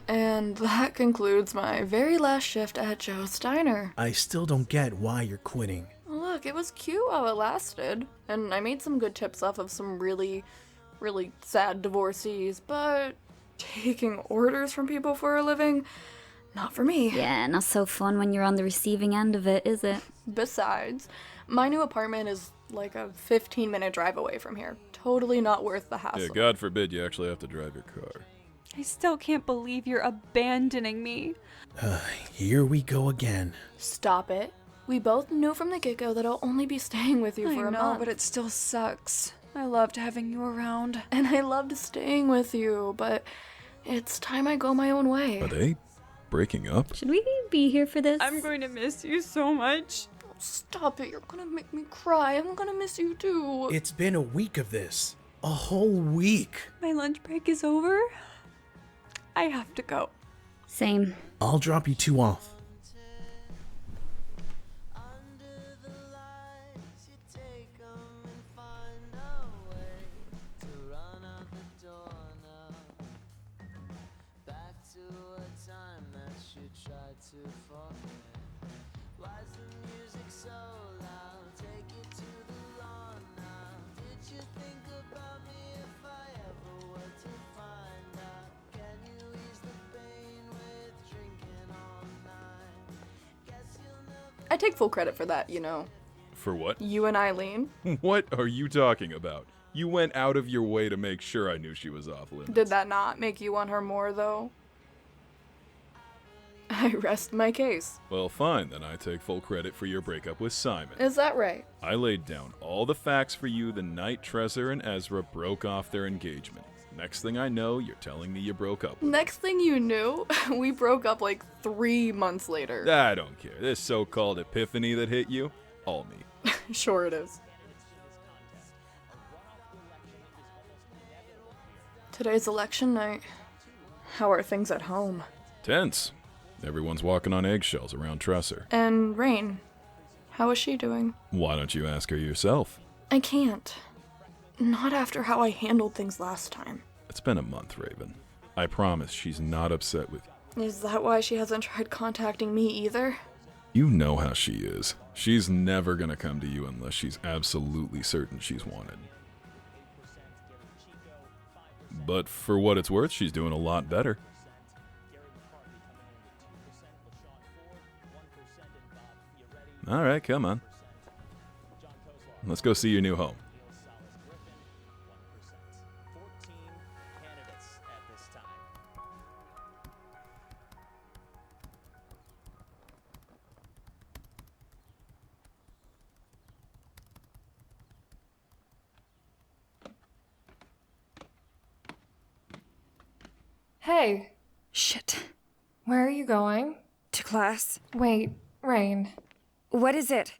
And that concludes my very last shift at Joe's Diner. I still don't get why you're quitting. Look, it was cute while it lasted, and I made some good tips off of some really, really sad divorcees, but taking orders from people for a living, not for me. Yeah, not so fun when you're on the receiving end of it, is it? Besides, my new apartment is like a 15-minute drive away from here. Totally not worth the hassle. Yeah, God forbid you actually have to drive your car. I still can't believe you're abandoning me. Here we go again. Stop it. We both knew from the get-go that I'll only be staying with you for a month. But it still sucks. I loved having you around. And I loved staying with you, but it's time I go my own way. Are they breaking up? Should we be here for this? I'm going to miss you so much. Stop it, you're gonna make me cry. I'm gonna miss you too. It's been a week of this. A whole week. My lunch break is over. I have to go. Same. I'll drop you two off. I take full credit for that, you know. For what? You and Eileen. What are you talking about? You went out of your way to make sure I knew she was off limits. Did that not make you want her more, though? I rest my case. Well, fine, then I take full credit for your breakup with Simon. Is that right? I laid down all the facts for you the night Tresor and Ezra broke off their engagement. Next thing I know, you're telling me you broke up. Next thing you knew, we broke up like 3 months later. I don't care. This so-called epiphany that hit you, all me. Sure it is. Today's election night. How are things at home? Tense. Everyone's walking on eggshells around Tresor. And Raign, how is she doing? Why don't you ask her yourself? I can't. Not after how I handled things last time. It's been a month, Raven. I promise she's not upset with you. Is that why she hasn't tried contacting me either? You know how she is. She's never gonna come to you unless she's absolutely certain she's wanted. But for what it's worth, she's doing a lot better. Alright, come on. Let's go see your new home. Hey, Shit. where are you going? To class. Wait, Raign, What is it?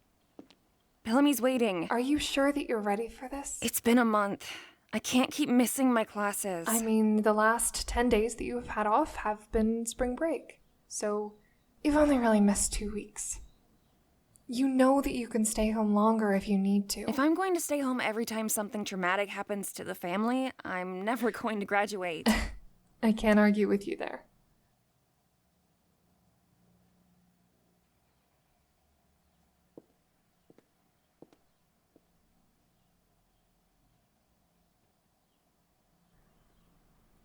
Bellamy's waiting. are you sure that you're ready for this? It's been a month. I can't keep missing my classes. I mean, the last 10 days that you have had off have been spring break, so you've only really missed 2 weeks. You know that you can stay home longer if you need to. If I'm going to stay home every time something traumatic happens to the family, I'm never going to graduate. I can't argue with you there.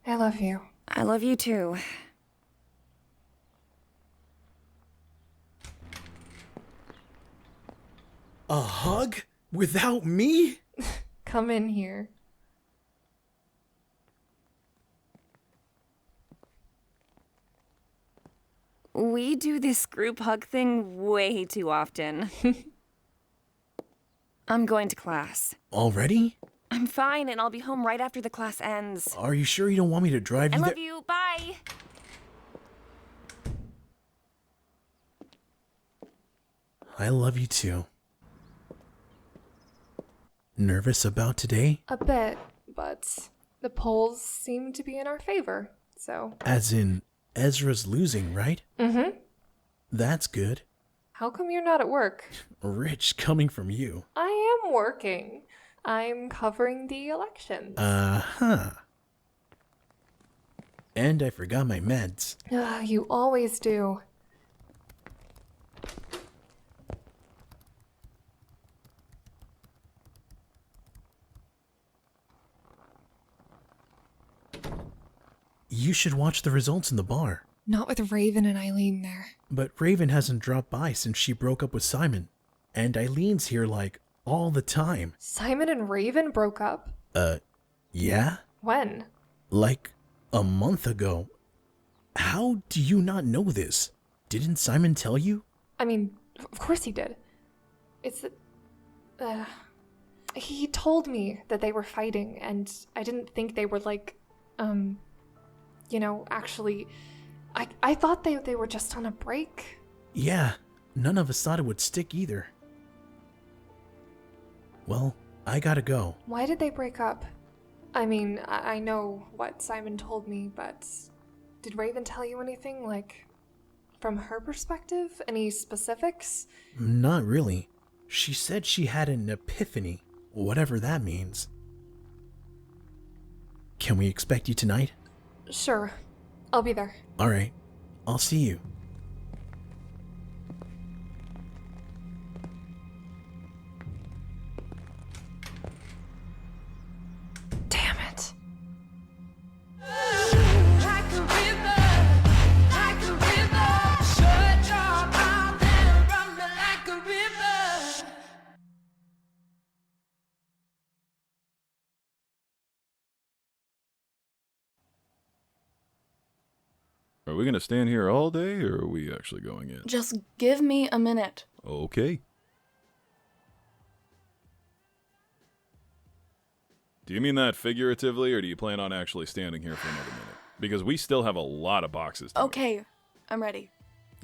I love you. I love you too. A hug? Without me? Come in here. We do this group hug thing way too often. I'm going to class. Already? I'm fine, and I'll be home right after the class ends. Are you sure you don't want me to drive I you there? love you. Bye. I love you too. Nervous about today? A bit, but the polls seem to be in our favor, so. As in, Ezra's losing, right? Mm-hmm. That's good. How come you're not at work? Rich coming from you. I am working. I'm covering the elections. Uh-huh. And I forgot my meds. You always do. You should watch the results in the bar. Not with Raven and Eileen there. But Raven hasn't dropped by since she broke up with Simon. And Eileen's here like all the time. Simon and Raven broke up? Yeah? When? Like a month ago. How do you not know this? Didn't Simon tell you? I mean, of course he did. It's that... he told me that they were fighting, and I didn't think they were like, actually... I thought they were just on a break. Yeah, none of us thought it would stick either. Well, I gotta go. Why did they break up? I mean, I know what Simon told me, but did Raven tell you anything, like, from her perspective? Any specifics? Not really. She said she had an epiphany, whatever that means. Can we expect you tonight? Sure. I'll be there. Alright, I'll see you. Damn it. Are we gonna stand here all day, or are we actually going in? Just give me a minute. Okay. Do you mean that figuratively, or do you plan on actually standing here for another minute? Because we still have a lot of boxes to move. Okay, I'm ready.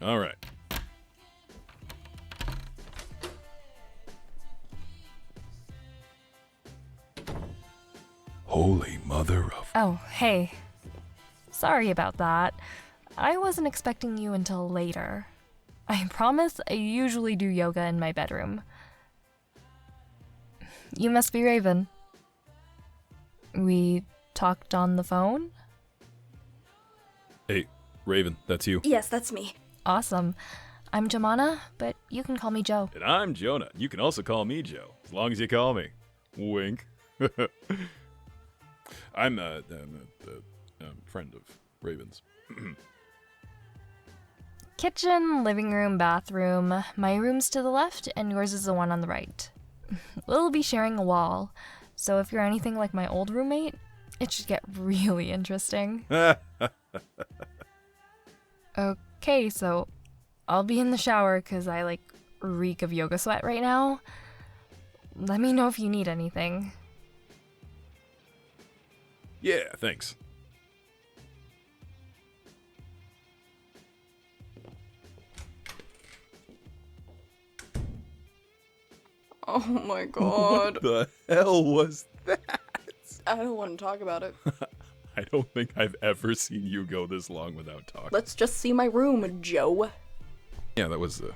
All right. Holy mother of... Oh, hey. Sorry about that. I wasn't expecting you until later. I promise I usually do yoga in my bedroom. You must be Raven. We talked on the phone? Hey, Raven, that's you. Yes, that's me. Awesome. I'm Jemana, but you can call me Joe. And I'm Jonah. You can also call me Joe, as long as you call me. Wink. I'm a friend of Raven's. Kitchen, living room, bathroom. My room's to the left, and yours is the one on the right. We'll be sharing a wall, so if you're anything like my old roommate, it should get really interesting. Okay, so I'll be in the shower because I, reek of yoga sweat right now. Let me know if you need anything. Yeah, thanks. Oh my god. What the hell was that? I don't want to talk about it. I don't think I've ever seen you go this long without talking. Let's just see my room, Joe. Yeah, that was a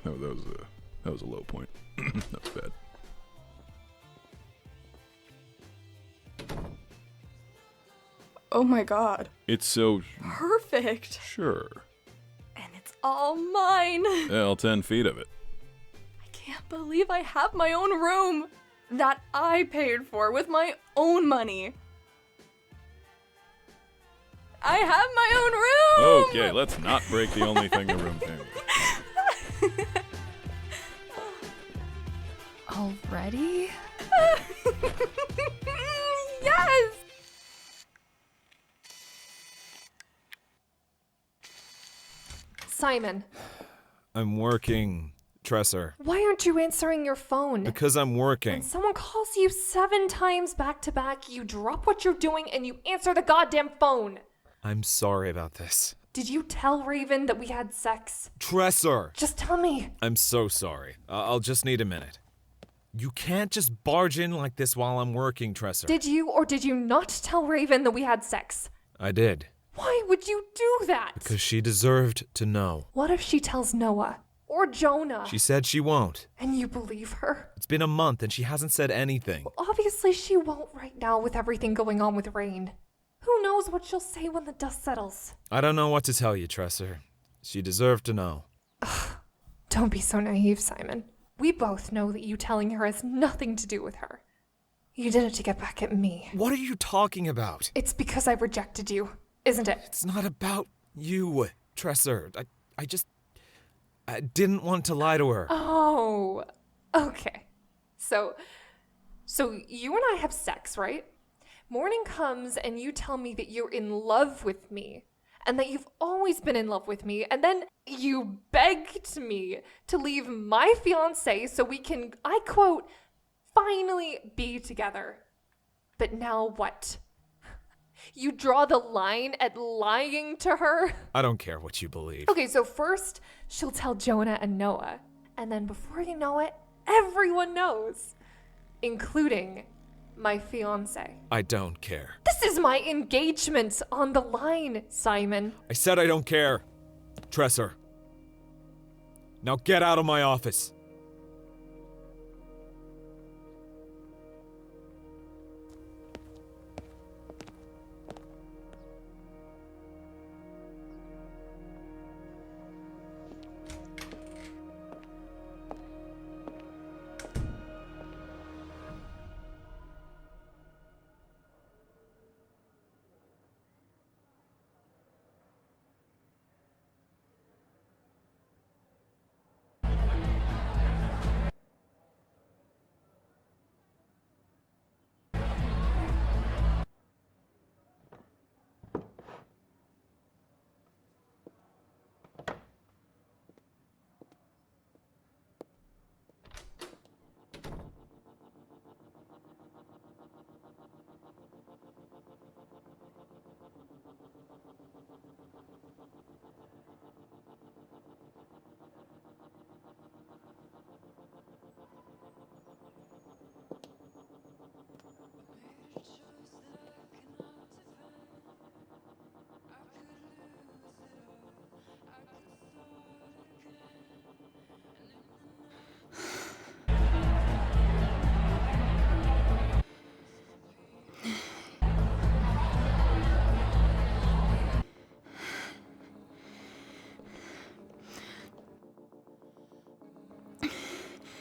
low point. That was bad. Oh my god. It's so Perfect. sure. And it's all mine. Well, 10 feet of it. I can't believe I have my own room that I paid for with my own money. I have my own room. Okay, let's not break the only thing the room came with. Already? Yes. Simon, I'm working, Tresor. why aren't you answering your phone? Because I'm working. When someone calls you 7 times back to back, you drop what you're doing and you answer the goddamn phone. I'm sorry about this. Did you tell Raven that we had sex? Tresor! Just tell me. I'm so sorry. I'll just need a minute. You can't just barge in like this while I'm working, Tresor. Did you or did you not tell Raven that we had sex? I did. Why would you do that? Because she deserved to know. What if she tells Noah? Or Jonah. She said she won't. And you believe her? It's been a month and she hasn't said anything. Well, obviously she won't right now with everything going on with Raign. Who knows what she'll say when the dust settles? I don't know what to tell you, Tresor. She deserved to know. Don't be so naive, Simon. We both know that you telling her has nothing to do with her. You did it to get back at me. What are you talking about? It's because I rejected you, isn't it? It's not about you, Tresor. I didn't want to lie to her. Oh, okay. So you and I have sex, right? Morning comes and you tell me that you're in love with me and that you've always been in love with me, and then you begged me to leave my fiance so we can, I quote, finally be together. But now what? You draw the line at lying to her? I don't care what you believe. Okay, so first she'll tell Jonah and Noah, and then before you know it, everyone knows, including my fiance. I don't care. This is my engagement on the line, Simon. I said I don't care. Tresor. Now get out of my office.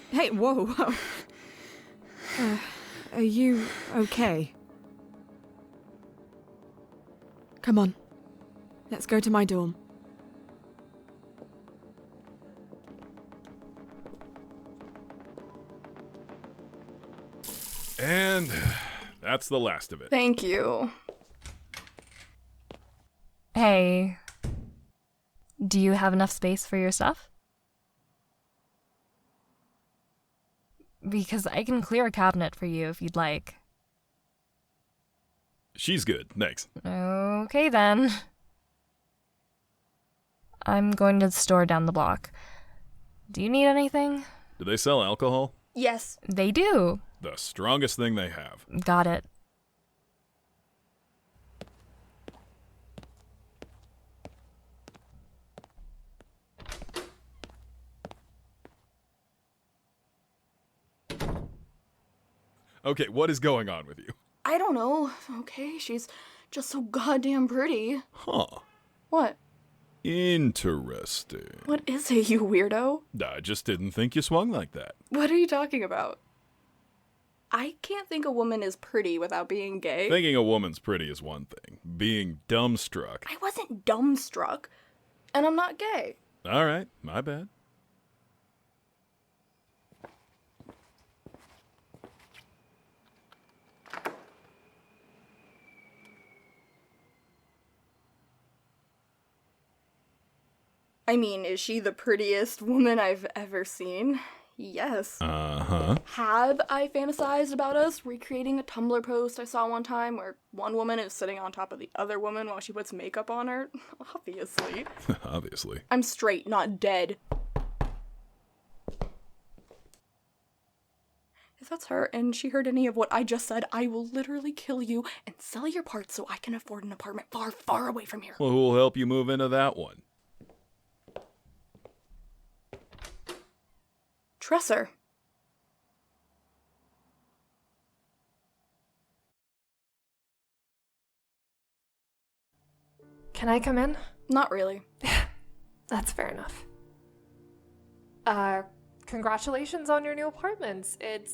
Hey, whoa. Are you okay? Come on. Let's go to my dorm. And that's the last of it. Thank you. Hey, do you have enough space for your stuff? Because I can clear a cabinet for you if you'd like. She's good, thanks. Okay then. I'm going to the store down the block. Do you need anything? Do they sell alcohol? Yes. They do. The strongest thing they have. Got it. Okay, what is going on with you? I don't know. Okay, she's just so goddamn pretty. Huh. What? Interesting. What is it, you weirdo? I just didn't think you swung like that. What are you talking about? I can't think a woman is pretty without being gay. Thinking a woman's pretty is one thing. Being dumbstruck. I wasn't dumbstruck. And I'm not gay. Alright, my bad. I mean, is she the prettiest woman I've ever seen? Yes. Uh-huh. Have I fantasized about us recreating a Tumblr post I saw one time where one woman is sitting on top of the other woman while she puts makeup on her? Obviously. Obviously. I'm straight, not dead. If that's her and she heard any of what I just said, I will literally kill you and sell your parts so I can afford an apartment far, far away from here. Well, who'll help you move into that one? Tresor. Can I come in? Not really. That's fair enough. Congratulations on your new apartments. It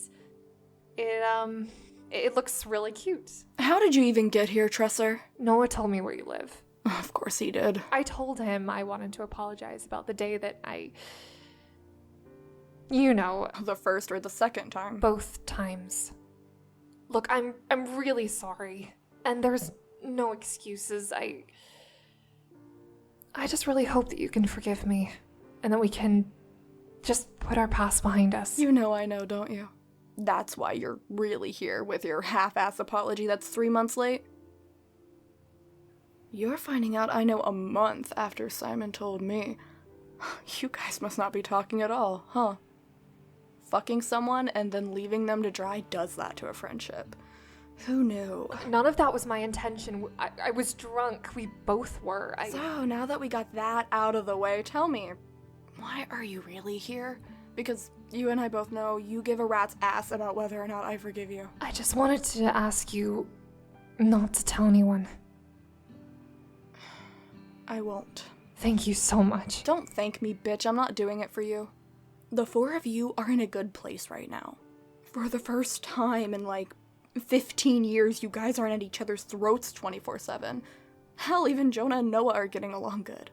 looks really cute. How did you even get here, Tresor? Noah told me where you live. Of course he did. I told him I wanted to apologize about the day that you know, The first or the second time. both times. Look, I'm really sorry. And there's no excuses. I just really hope that you can forgive me and that we can just put our past behind us. You know I know, don't you? That's why you're really here with your half-ass apology that's 3 months late. You're finding out I know a month after Simon told me. You guys must not be talking at all, huh? Fucking someone and then leaving them to dry does that to a friendship. Who knew? None of that was my intention. I was drunk. We both were. So, now that we got that out of the way, tell me, why are you really here? Because you and I both know you give a rat's ass about whether or not I forgive you. I just wanted to ask you not to tell anyone. I won't. Thank you so much. Don't thank me, bitch. I'm not doing it for you. The four of you are in a good place right now. For the first time in, 15 years, you guys aren't at each other's throats 24/7. Hell, even Jonah and Noah are getting along good.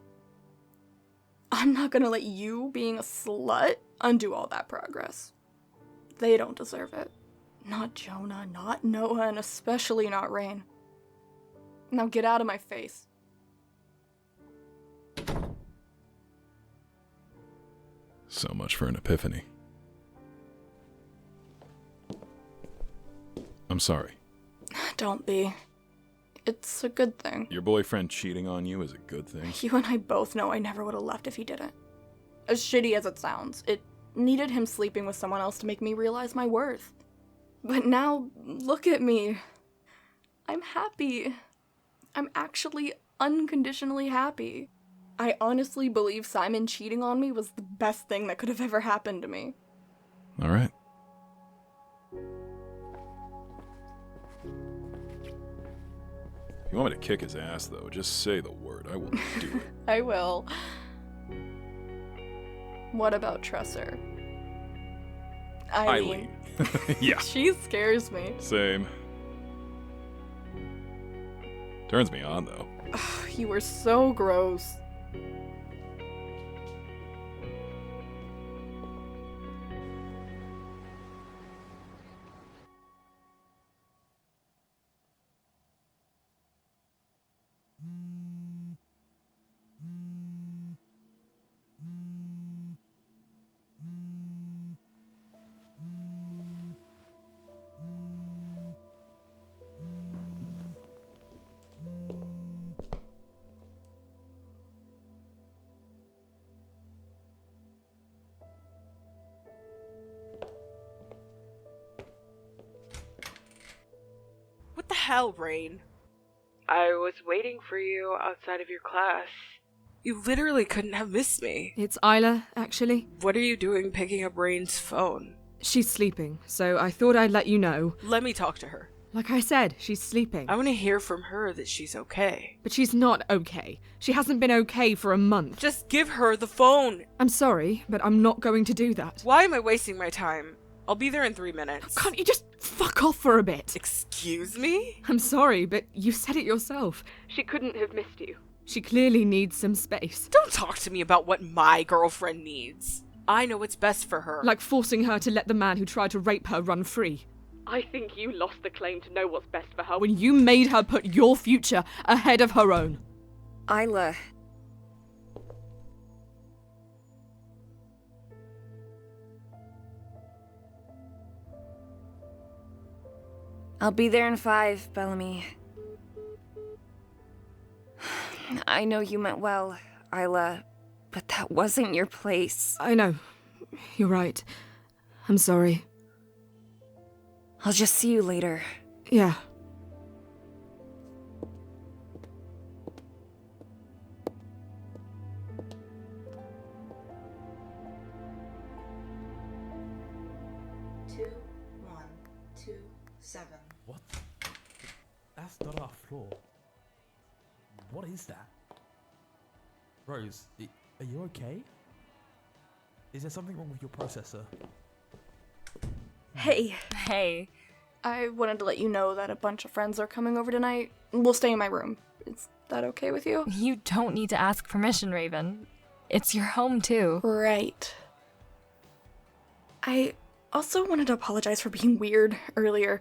I'm not gonna let you being a slut undo all that progress. They don't deserve it. Not Jonah, not Noah, and especially not Raign. Now get out of my face. So much for an epiphany. I'm sorry. Don't be. It's a good thing. Your boyfriend cheating on you is a good thing. You and I both know I never would have left if he didn't. As shitty as it sounds, it needed him sleeping with someone else to make me realize my worth. But now, look at me. I'm happy. I'm actually unconditionally happy. I honestly believe Simon cheating on me was the best thing that could have ever happened to me. All right. If you want me to kick his ass, though, just say the word. I will do it. I will. What about Tresor? Eileen. Yeah, She scares me. same. Turns me on, though. You were so gross. What the hell, Rain? I was waiting for you outside of your class. You literally couldn't have missed me. It's Isla, actually. What are you doing picking up Rain's phone? She's sleeping, so I thought I'd let you know. Let me talk to her. Like I said, she's sleeping. I want to hear from her that she's okay. But she's not okay. She hasn't been okay for a month. Just give her the phone. I'm sorry, but I'm not going to do that. Why am I wasting my time? I'll be there in 3 minutes. Can't you just fuck off for a bit? Excuse me? I'm sorry, but you said it yourself. She couldn't have missed you. She clearly needs some space. Don't talk to me about what my girlfriend needs. I know what's best for her. Like forcing her to let the man who tried to rape her run free. I think you lost the claim to know what's best for her when you made her put your future ahead of her own. Isla. I'll be there in 5, Bellamy. I know you meant well, Isla, but that wasn't your place. I know. You're right. I'm sorry. I'll just see you later. Yeah. 2-1-2-7. What? That's not our floor. What is that? Rose, are you okay? Is there something wrong with your processor? Hey. Hey. I wanted to let you know that a bunch of friends are coming over tonight. We'll stay in my room. Is that okay with you? You don't need to ask permission, Raven. It's your home, too. Right. I also wanted to apologize for being weird earlier.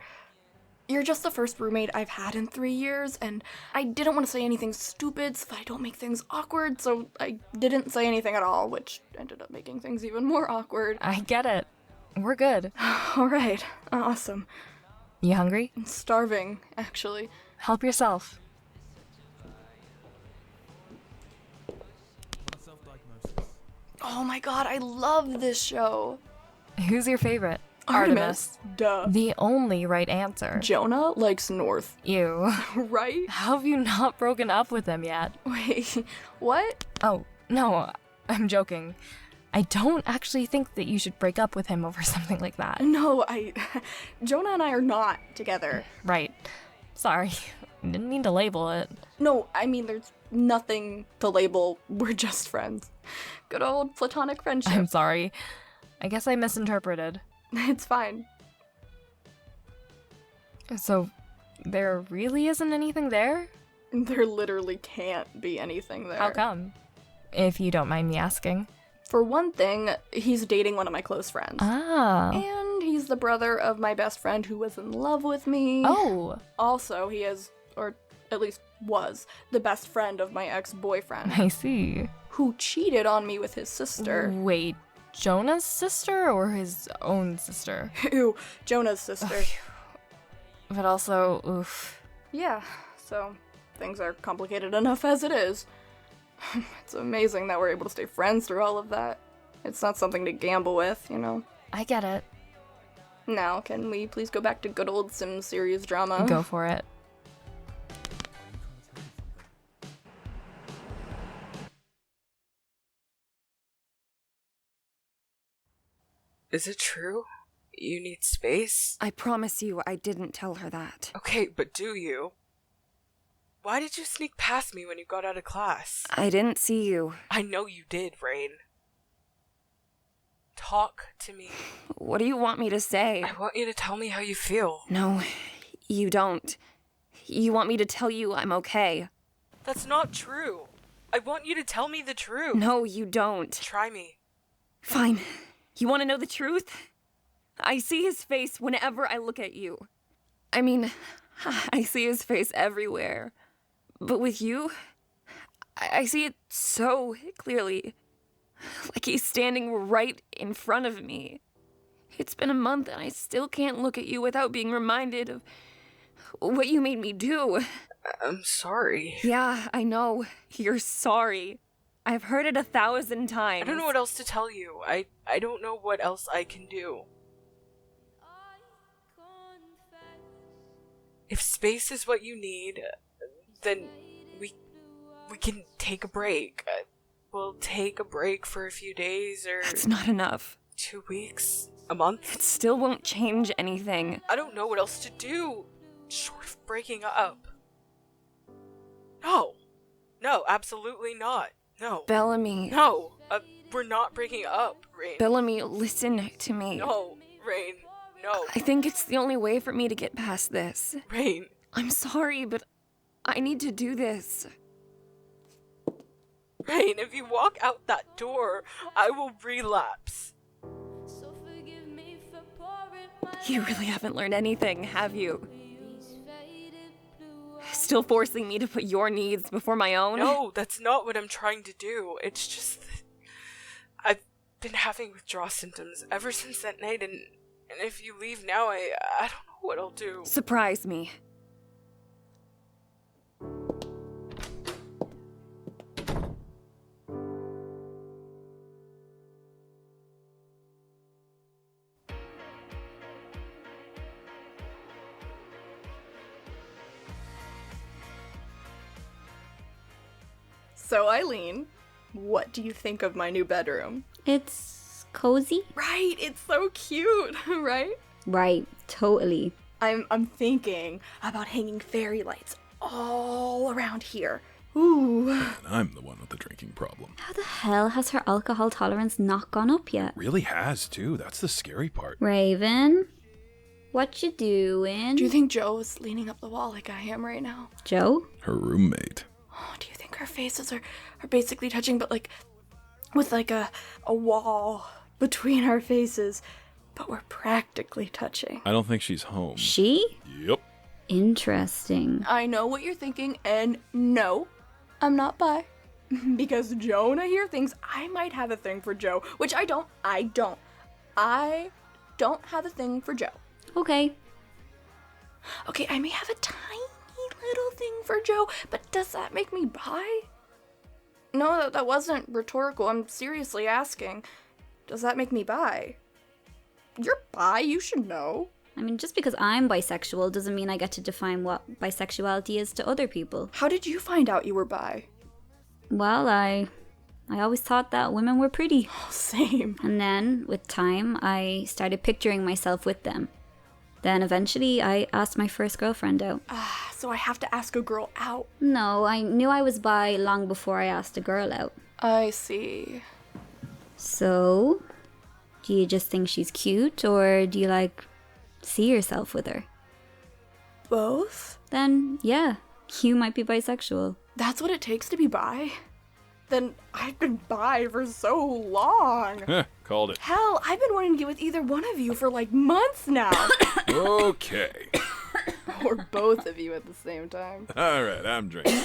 You're just the first roommate I've had in 3 years, and I didn't want to say anything stupid so that I don't make things awkward, so I didn't say anything at all, which ended up making things even more awkward. I get it. We're good. Alright, awesome. You hungry? I'm starving, actually. Help yourself. Oh my god, I love this show. Who's your favorite? Artemis. Duh. The only right answer. Jonah likes North. Ew. Right? How have you not broken up with him yet? Wait, what? Oh, no, I'm joking. I don't actually think that you should break up with him over something like that. No, Jonah and I are not together. Right. Sorry. Didn't mean to label it. No, I mean, there's nothing to label. We're just friends. Good old platonic friendship. I'm sorry. I guess I misinterpreted. It's fine. So, there really isn't anything there? There literally can't be anything there. How come? If you don't mind me asking. For one thing, he's dating one of my close friends. Ah. And he's the brother of my best friend who was in love with me. Oh. Also, he is, or at least was, the best friend of my ex-boyfriend. I see. Who cheated on me with his sister. Wait, Jonah's sister or his own sister? Ew, Jonah's sister. But also, oof. Yeah, so things are complicated enough as it is. It's amazing that we're able to stay friends through all of that. It's not something to gamble with, you know? I get it. Now, can we please go back to good old Sim series drama? Go for it. Is it true? You need space? I promise you I didn't tell her that. Okay, but do you? Why did you sneak past me when you got out of class? I didn't see you. I know you did, Raign. Talk to me. What do you want me to say? I want you to tell me how you feel. No, you don't. You want me to tell you I'm okay. That's not true. I want you to tell me the truth. No, you don't. Try me. Fine. You want to know the truth? I see his face whenever I look at you. I mean, I see his face everywhere. But with you, I see it so clearly. Like he's standing right in front of me. It's been a month and I still can't look at you without being reminded of what you made me do. I'm sorry. Yeah, I know. You're sorry. I've heard it 1,000 times. I don't know what else to tell you. I don't know what else I can do. If space is what you need, then we can take a break. We'll take a break for a few days or... That's not enough. 2 weeks? A month? It still won't change anything. I don't know what else to do, short of breaking up. No. No, absolutely not. No. Bellamy. No. We're not breaking up, Raign. Bellamy, listen to me. No, Raign. No. I think it's the only way for me to get past this. Raign. I'm sorry, but I need to do this. Raign, if you walk out that door, I will relapse. You really haven't learned anything, have you? Still forcing me to put your needs before my own? No, that's not what I'm trying to do. It's just that I've been having withdrawal symptoms ever since that night, and if you leave now, I don't know what I'll do. Surprise me. So, Eileen, what do you think of my new bedroom? It's cozy. Right, it's so cute, right? Right, totally. I'm thinking about hanging fairy lights all around here. Ooh. And I'm the one with the drinking problem. How the hell has her alcohol tolerance not gone up yet? Really has, too. That's the scary part. Raven, what you doing? Do you think Joe's leaning up the wall like I am right now? Joe? Her roommate. Oh, do you think our faces are basically touching, but like with like a wall between our faces, but we're practically touching? I don't think she's home. She? Yep. Interesting. I know what you're thinking, and no, I'm not bi. Because Jonah here thinks I might have a thing for Joe, which I don't. I don't have a thing for Joe. Okay. Okay, I may have a tiny little thing for Joe, but does that make me bi? No, that wasn't rhetorical. I'm seriously asking. Does that make me bi? You're bi, you should know. I mean, just because I'm bisexual doesn't mean I get to define what bisexuality is to other people. How did you find out you were bi? Well, I always thought that women were pretty. Oh, same. And then, with time, I started picturing myself with them. Then eventually, I asked my first girlfriend out. So I have to ask a girl out? No, I knew I was bi long before I asked a girl out. I see. So, do you just think she's cute, or do you, like, see yourself with her? Both? Then, yeah, you might be bisexual. That's what it takes to be bi? Then I've been bi for so long. Called it. Hell, I've been wanting to get with either one of you for like months now. Okay. Or both of you at the same time. All right, I'm drinking.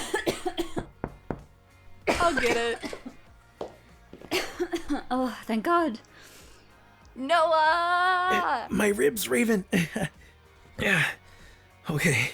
I'll get it. Oh, thank God. Noah! My ribs, Raven. Yeah. Okay.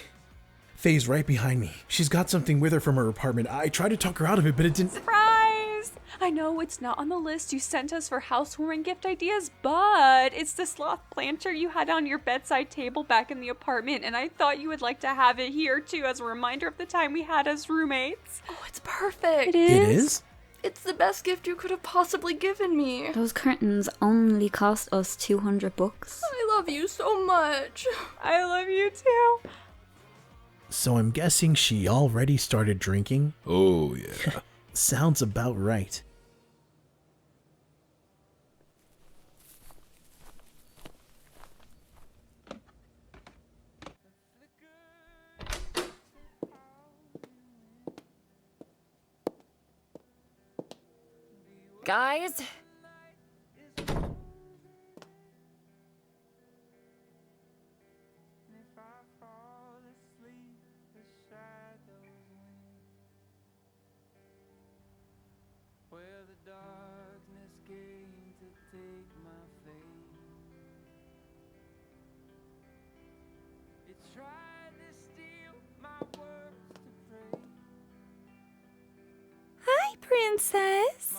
Faye's right behind me. She's got something with her from her apartment. I tried to talk her out of it, but it didn't... Surprise! I know it's not on the list you sent us for housewarming gift ideas, but it's the sloth planter you had on your bedside table back in the apartment, and I thought you would like to have it here too as a reminder of the time we had as roommates. Oh, it's perfect. It is? It is? It's the best gift you could have possibly given me. Those curtains only cost us $200. I love you so much. I love you too. So I'm guessing she already started drinking? Oh, yeah. Sounds about right. Guys? Hi, princess.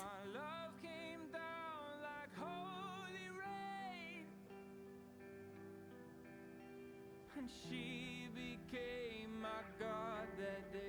And she became my god that day.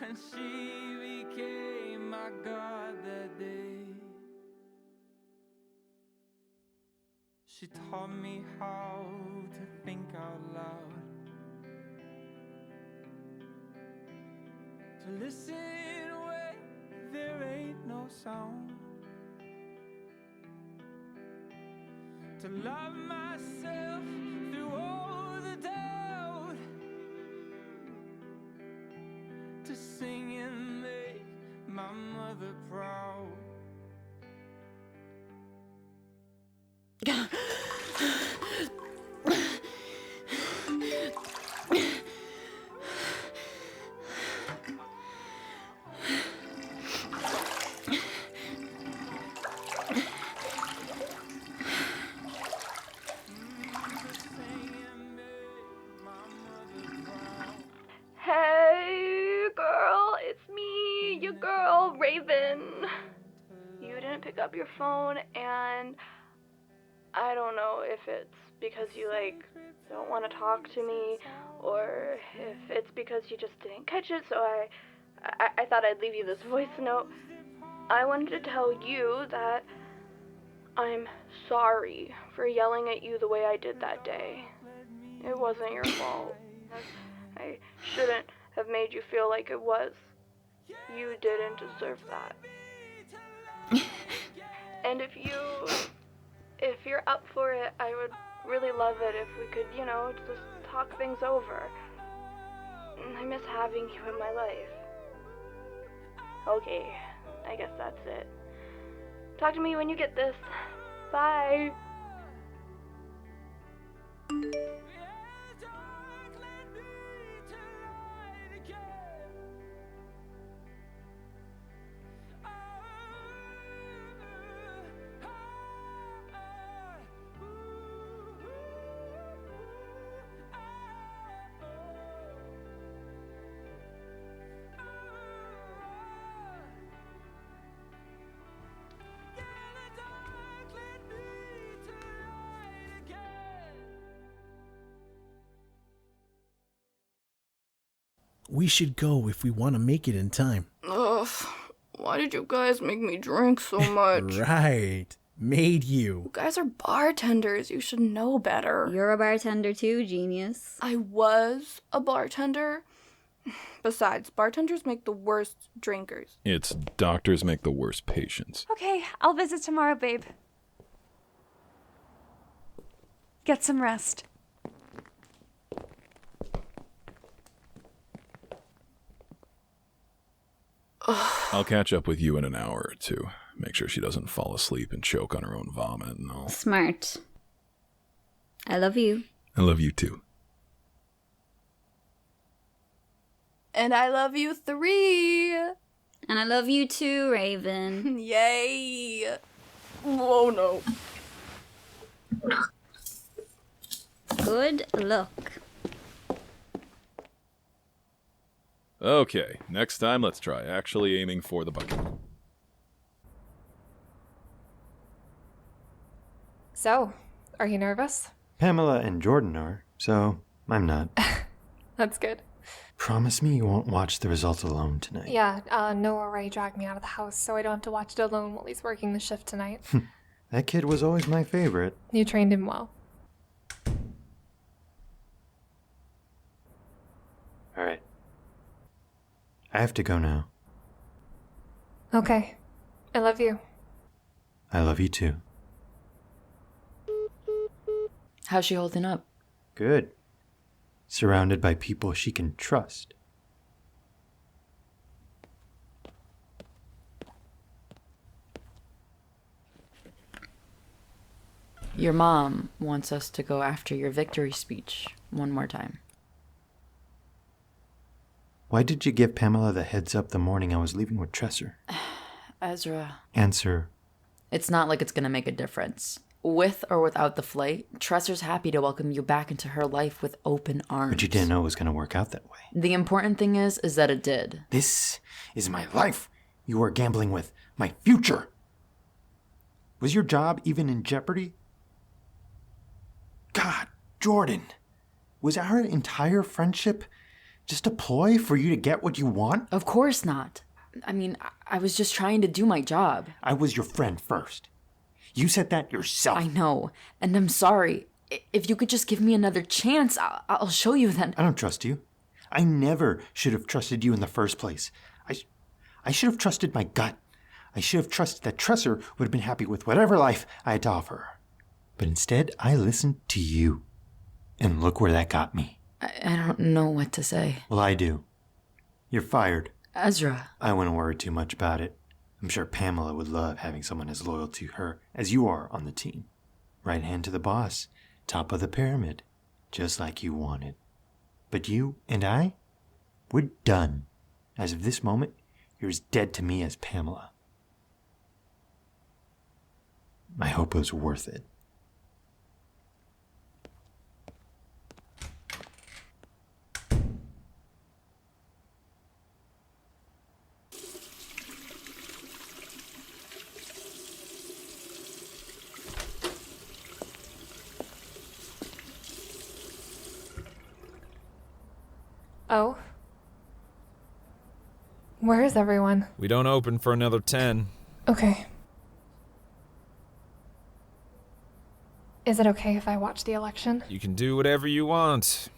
And she became my god that day. She taught me how to think out loud, to listen when there ain't no sound, to love myself through all the doubt, to sing and make my mother proud. Hey, girl, it's me, your girl, Raven. You didn't didn't pick up your phone, and I don't know if it's because you, don't want to talk to me, or if it's because you just didn't catch it, so I thought I'd leave you this voice note. I wanted to tell you that I'm sorry for yelling at you the way I did that day. It wasn't your fault. I shouldn't have made you feel like it was. You didn't deserve that. And if you're up for it, I would really love it if we could, just talk things over. I miss having you in my life. Okay, I guess that's it. Talk to me when you get this. Bye. We should go if we want to make it in time. Ugh, why did you guys make me drink so much? Right. Made you. You guys are bartenders. You should know better. You're a bartender too, genius. I was a bartender. Besides, bartenders make the worst drinkers. It's doctors make the worst patients. Okay, I'll visit tomorrow, babe. Get some rest. I'll catch up with you in an hour or two. Make sure she doesn't fall asleep and choke on her own vomit and all. Smart. I love you. I love you too. And I love you 3. And I love you too, Raven. Yay. Oh no. Good luck. Okay, next time let's try actually aiming for the bucket. So, are you nervous? Pamela and Jordan are, so I'm not. That's good. Promise me you won't watch the results alone tonight. Yeah, Noah Ray dragged me out of the house, so I don't have to watch it alone while he's working the shift tonight. That kid was always my favorite. You trained him well. All right. I have to go now. Okay. I love you. I love you too. How's she holding up? Good. Surrounded by people she can trust. Your mom wants us to go after your victory speech one more time. Why did you give Pamela the heads up the morning I was leaving with Tresor? Ezra. Answer. It's not like it's gonna make a difference. With or without the flight, Tresor's happy to welcome you back into her life with open arms. But you didn't know it was going to work out that way. The important thing is that it did. This is my life. You are gambling with my future. Was your job even in jeopardy? God, Jordan. Was our entire friendship just a ploy for you to get what you want? Of course not. I mean, I was just trying to do my job. I was your friend first. You said that yourself. I know, and I'm sorry. If you could just give me another chance, I'll show you then. I don't trust you. I never should have trusted you in the first place. I should have trusted my gut. I should have trusted that Tresor would have been happy with whatever life I had to offer her. But instead, I listened to you. And look where that got me. I don't know what to say. Well, I do. You're fired. Ezra. I wouldn't worry too much about it. I'm sure Pamela would love having someone as loyal to her as you are on the team. Right hand to the boss, top of the pyramid, just like you wanted. But you and I, we're done. As of this moment, you're as dead to me as Pamela. I hope it was worth it. Oh? Where is everyone? We don't open for another 10. Okay. Is it okay if I watch the election? You can do whatever you want.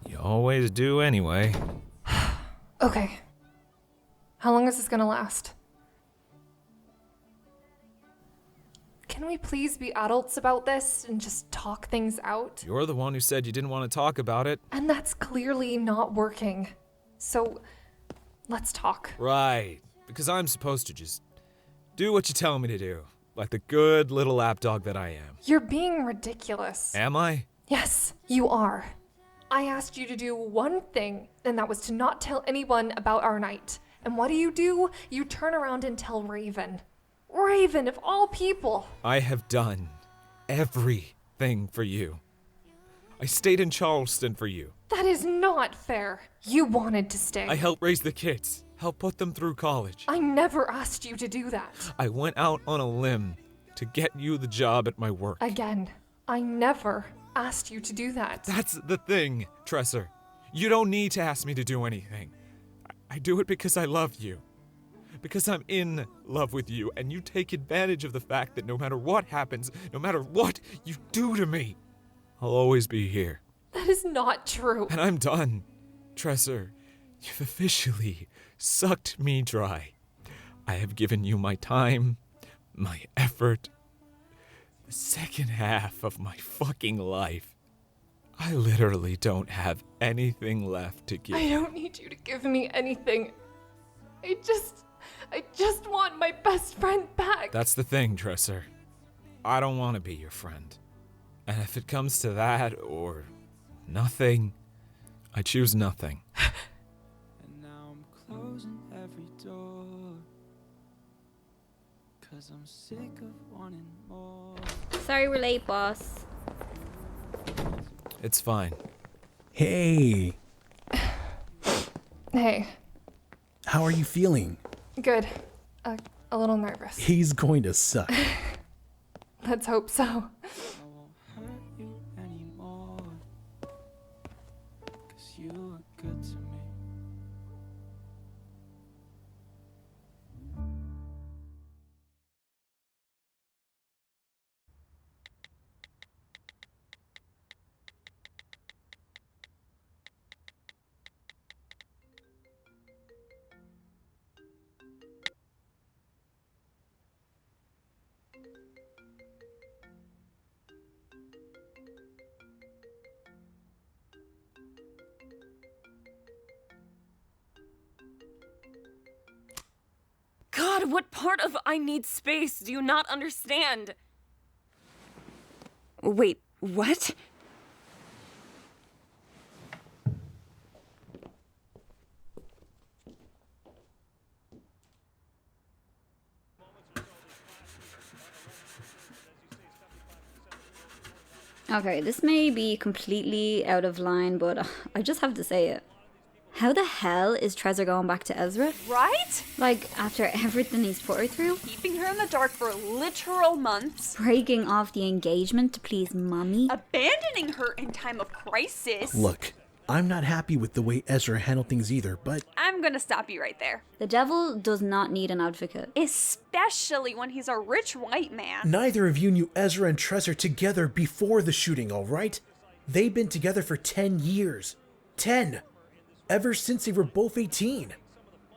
You always do anyway. Okay. How long is this gonna last? Can we please be adults about this and just talk things out? You're the one who said you didn't want to talk about it. And that's clearly not working. So, let's talk. Right. Because I'm supposed to just do what you tell me to do. Like the good little lapdog that I am. You're being ridiculous. Am I? Yes, you are. I asked you to do one thing, and that was to not tell anyone about our night. And what do? You turn around and tell Raven. Raven, of all people! I have done everything for you. I stayed in Charleston for you. That is not fair. You wanted to stay. I helped raise the kids, helped put them through college. I never asked you to do that. I went out on a limb to get you the job at my work. Again, I never asked you to do that. That's the thing, Tresor. You don't need to ask me to do anything. I do it because I love you. Because I'm in love with you, and you take advantage of the fact that no matter what happens, no matter what you do to me, I'll always be here. That is not true. And I'm done, Tresor. You've officially sucked me dry. I have given you my time, my effort, the second half of my fucking life. I literally don't have anything left to give. I don't need you to give me anything. I just want my best friend back. That's the thing, Tresor. I don't want to be your friend. And if it comes to that or nothing, I choose nothing. And now I'm closing every door, 'cause I'm sick of wanting more. Sorry we're late, boss. It's fine. Hey, Hey, how are you feeling? good. A little nervous. He's going to suck. Let's hope so. I won't hurt you anymore, 'cause you are good to me. God, what part of I need space do you not understand? Wait, what? Okay, this may be completely out of line, but I just have to say it. How the hell is Tresor going back to Ezra? Right? Like, after everything he's put her through? Keeping her in the dark for literal months. Breaking off the engagement to please mommy? Abandoning her in time of crisis. Look, I'm not happy with the way Ezra handled things either, but I'm gonna stop you right there. The devil does not need an advocate. Especially when he's a rich white man. neither of you knew Ezra and Tresor together before the shooting, all right? They've been together for 10 years. 10! Ever since they were both 18.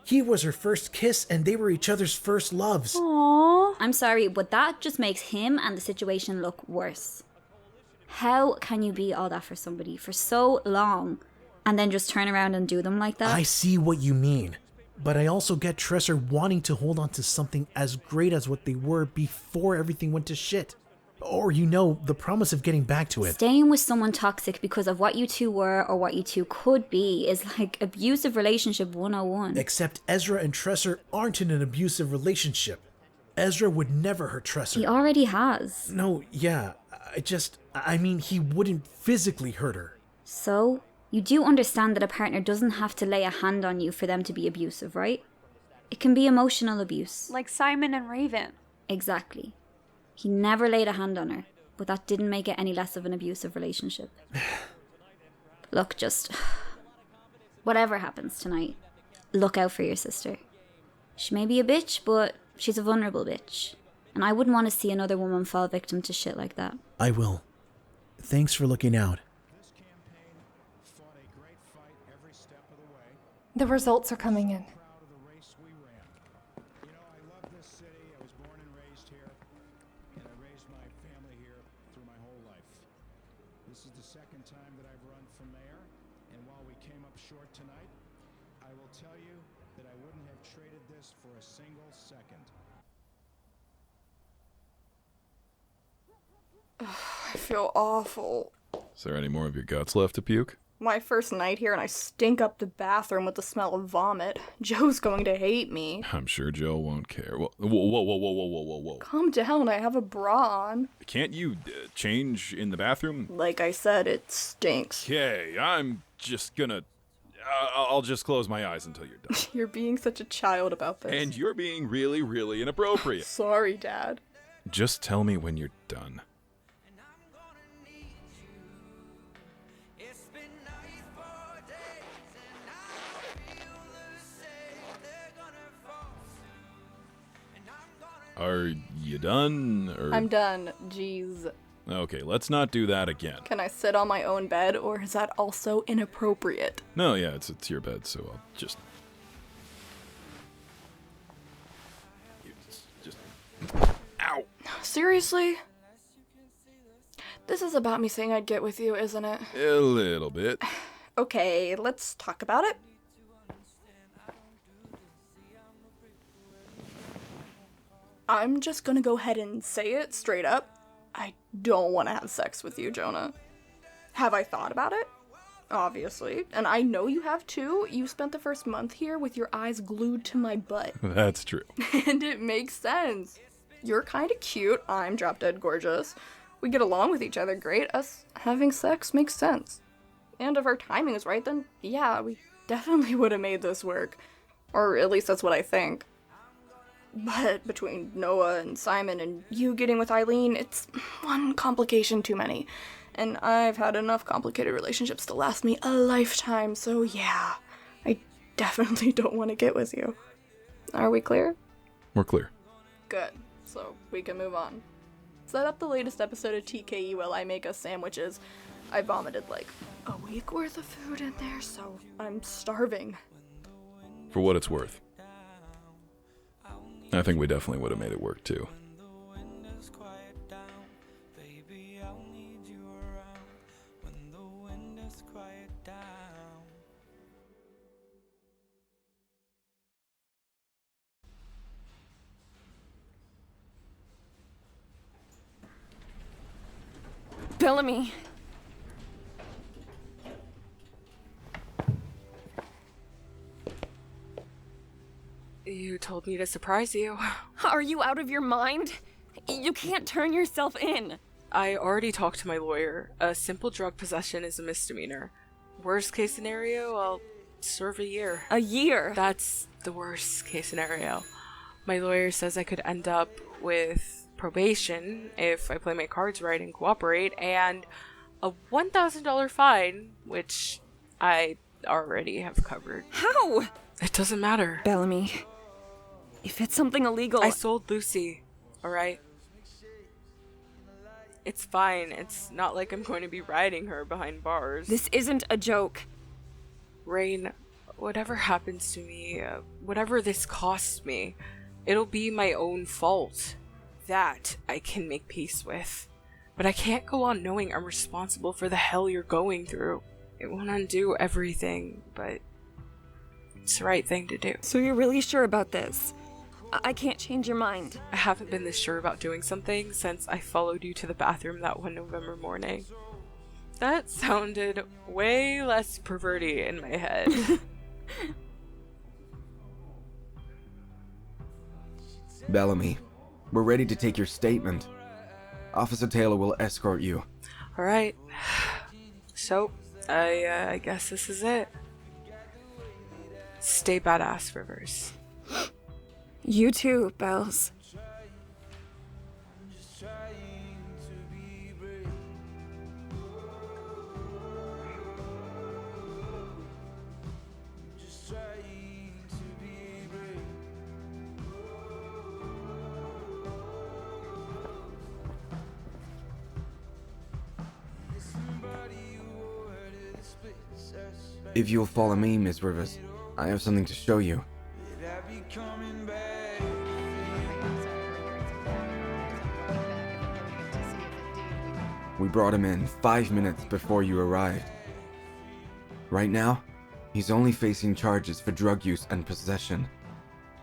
He was her first kiss and they were each other's first loves. Aww. I'm sorry, but that just makes him and the situation look worse. How can you be all that for somebody for so long and then just turn around and do them like that? I see what you mean, but I also get Tresor wanting to hold on to something as great as what they were before everything went to shit. Or, the promise of getting back to it. Staying with someone toxic because of what you two were or what you two could be is like abusive relationship 101. Except Ezra and Tresor aren't in an abusive relationship. Ezra would never hurt Tresor. He already has. No, yeah, I mean, he wouldn't physically hurt her. So, you do understand that a partner doesn't have to lay a hand on you for them to be abusive, right? It can be emotional abuse. Like Simon and Raven. Exactly. He never laid a hand on her, but that didn't make it any less of an abusive relationship. Look, just whatever happens tonight, look out for your sister. She may be a bitch, but she's a vulnerable bitch. And I wouldn't want to see another woman fall victim to shit like that. I will. Thanks for looking out. The results are coming in. This is the second time that I've run for mayor, and while we came up short tonight, I will tell you that I wouldn't have traded this for a single second. I feel awful. Is there any more of your guts left to puke? My first night here and I stink up the bathroom with the smell of vomit. Joe's going to hate me. I'm sure Joe won't care. Whoa. Calm down, I have a bra on. Can't you change in the bathroom? Like I said, it stinks. Okay, I'm just gonna... I'll just close my eyes until you're done. You're being such a child about this. And you're being really, really inappropriate. Sorry, Dad. Just tell me when you're done. Are you done, or...? I'm done. Jeez. Okay, let's not do that again. Can I sit on my own bed, or is that also inappropriate? No, yeah, it's your bed, so I'll just... Ow! Seriously? This is about me saying I'd get with you, isn't it? A little bit. Okay, let's talk about it. I'm just gonna go ahead and say it straight up. I don't want to have sex with you, Jonah. Have I thought about it? Obviously. And I know you have too. You spent the first month here with your eyes glued to my butt. That's true. And it makes sense. You're kinda cute. I'm drop dead gorgeous. We get along with each other great. Us having sex makes sense. And if our timing is right, then yeah, we definitely would have made this work. Or at least that's what I think. But between Noah and Simon and you getting with Eileen, it's one complication too many. And I've had enough complicated relationships to last me a lifetime, so yeah, I definitely don't want to get with you. Are we clear? We're clear. Good. So we can move on. Set up the latest episode of TKE while I make us sandwiches. I vomited like a week worth of food in there, so I'm starving. For what it's worth. I think we definitely would have made it work too. Bellamy. You told me to surprise you. Are you out of your mind? You can't turn yourself in. I already talked to my lawyer. A simple drug possession is a misdemeanor. Worst case scenario, I'll serve a year. A year? That's the worst case scenario. My lawyer says I could end up with probation if I play my cards right and cooperate, and a $1,000 fine, which I already have covered. How? It doesn't matter. Bellamy, if it's something illegal... I sold Lucy, alright? It's fine. It's not like I'm going to be riding her behind bars. This isn't a joke. Raign, whatever happens to me, whatever this costs me, it'll be my own fault. That I can make peace with. But I can't go on knowing I'm responsible for the hell you're going through. It won't undo everything, but it's the right thing to do. So you're really sure about this? I can't change your mind. I haven't been this sure about doing something since I followed you to the bathroom that one November morning. That sounded way less perverty in my head. Bellamy, we're ready to take your statement. Officer Taylor will escort you. Alright. So, I guess this is it. Stay badass, Rivers. You too, Bells. If you'll follow me, Miss Rivers, I have something to show you. We brought him in 5 minutes before you arrived. Right now, he's only facing charges for drug use and possession.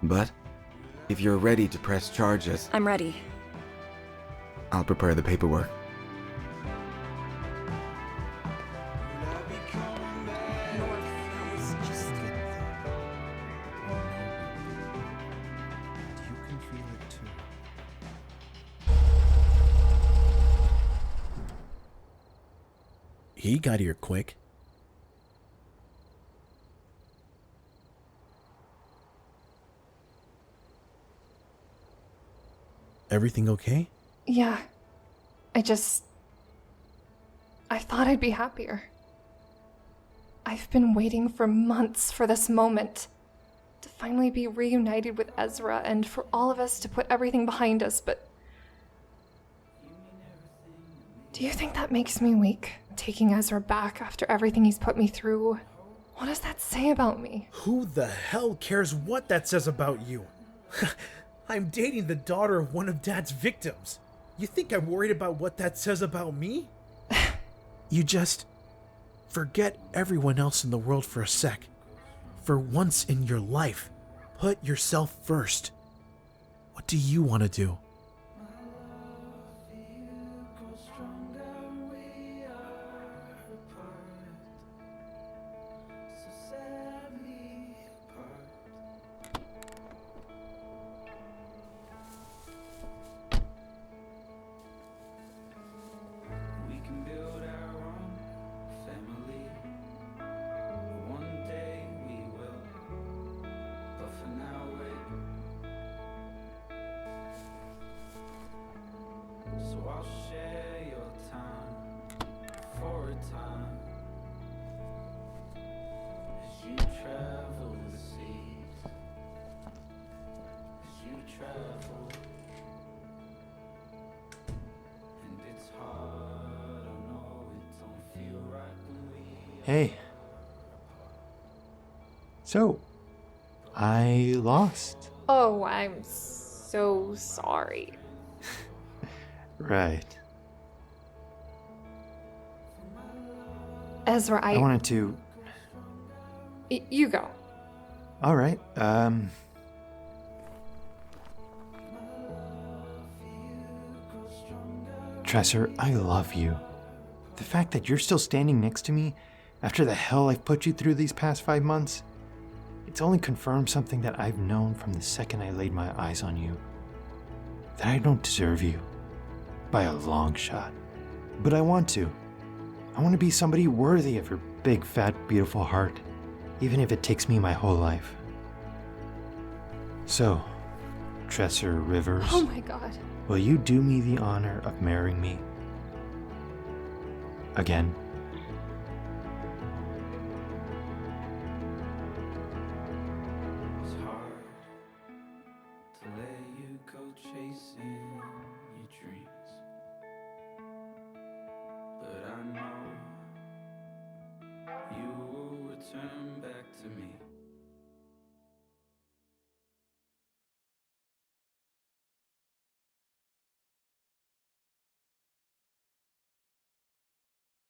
But, if you're ready to press charges... I'm ready. I'll prepare the paperwork. He got here quick. Everything okay? Yeah. I thought I'd be happier. I've been waiting for months for this moment. To finally be reunited with Ezra and for all of us to put everything behind us, but... Do you think that makes me weak? Taking Ezra back after everything he's put me through? What does that say about me? Who the hell cares what that says about you? I'm dating the daughter of one of Dad's victims. You think I'm worried about what that says about me? You just forget everyone else in the world for a sec. For once in your life, put yourself first. What do you want to do? Hey. So, I lost. Oh, I'm so sorry. Right. Ezra, I wanted to... You go. All right, Tresor, I love you. The fact that you're still standing next to me after the hell I've put you through these past 5 months, it's only confirmed something that I've known from the second I laid my eyes on you. That I don't deserve you. By a long shot. But I want to. I want to be somebody worthy of your big, fat, beautiful heart. Even if it takes me my whole life. So, Tresor Rivers. Oh my god. Will you do me the honor of marrying me? Again? Turn